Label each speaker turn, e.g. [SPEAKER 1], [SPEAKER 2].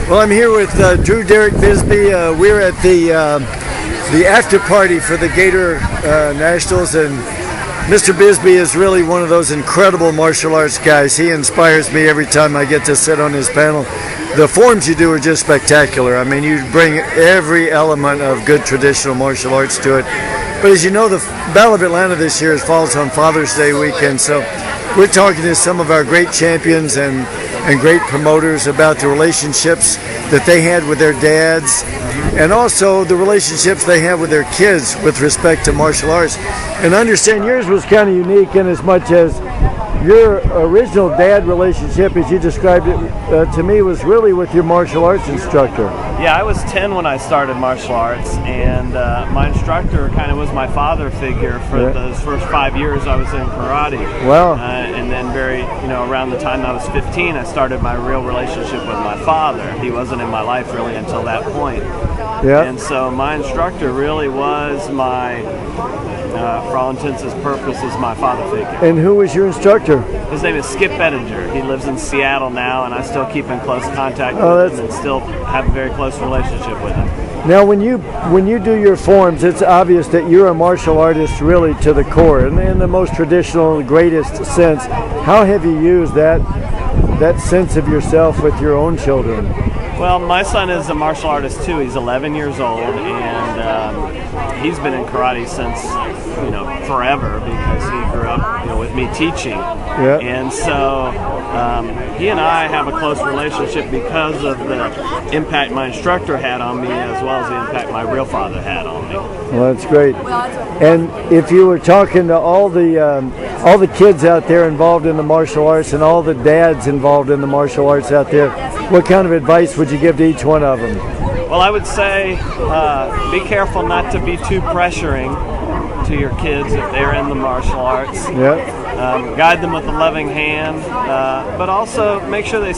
[SPEAKER 1] Well, I'm here with Drew Derrick Bisbee. We're at the after party for the Gator Nationals, and Mr. Bisbee is really one of those incredible martial arts guys. He inspires me every time I get to sit on his panel. The forms you do are just spectacular. I mean, you bring every element of good traditional martial arts to it. But as you know, the Battle of Atlanta this year falls on Father's Day weekend, so we're talking to some of our great champions and great promoters about the relationships that they had with their dads, and also the relationships they have with their kids with respect to martial arts. And I understand yours was kind of unique in as much as your original dad relationship, as you described it to me, was really with your martial arts instructor.
[SPEAKER 2] Yeah, I was 10 when I started martial arts, and my instructor kind of was my father figure for those first 5 years I was in karate.
[SPEAKER 1] Wow.
[SPEAKER 2] And then around the time I was 15, I started my real relationship with my father. He wasn't in my life really until that point.
[SPEAKER 1] Yeah.
[SPEAKER 2] And so my instructor really was my, for all intents and purposes, my father figure.
[SPEAKER 1] And who was your instructor?
[SPEAKER 2] His name is Skip Ettinger. He lives in Seattle now, and I still keep in close contact with him and still have a very close relationship with him.
[SPEAKER 1] Now, when you do your forms, it's obvious that you're a martial artist really to the core, and in the most traditional, greatest sense. How have you used that sense of yourself with your own children?
[SPEAKER 2] Well, my son is a martial artist too. He's 11 years old, and he's been in karate since forever, because he grew up with me teaching.
[SPEAKER 1] Yeah.
[SPEAKER 2] And so he and I have a close relationship because of the impact my instructor had on me, as well as the impact my real father had on me.
[SPEAKER 1] Well, that's great. And if you were talking to all the kids out there involved in the martial arts and all the dads involved in the martial arts out there, what kind of advice would you give to each one of them?
[SPEAKER 2] Well, I would say be careful not to be too pressuring to your kids if they're in the martial arts.
[SPEAKER 1] Yeah.
[SPEAKER 2] Guide them with a loving hand, but also make sure they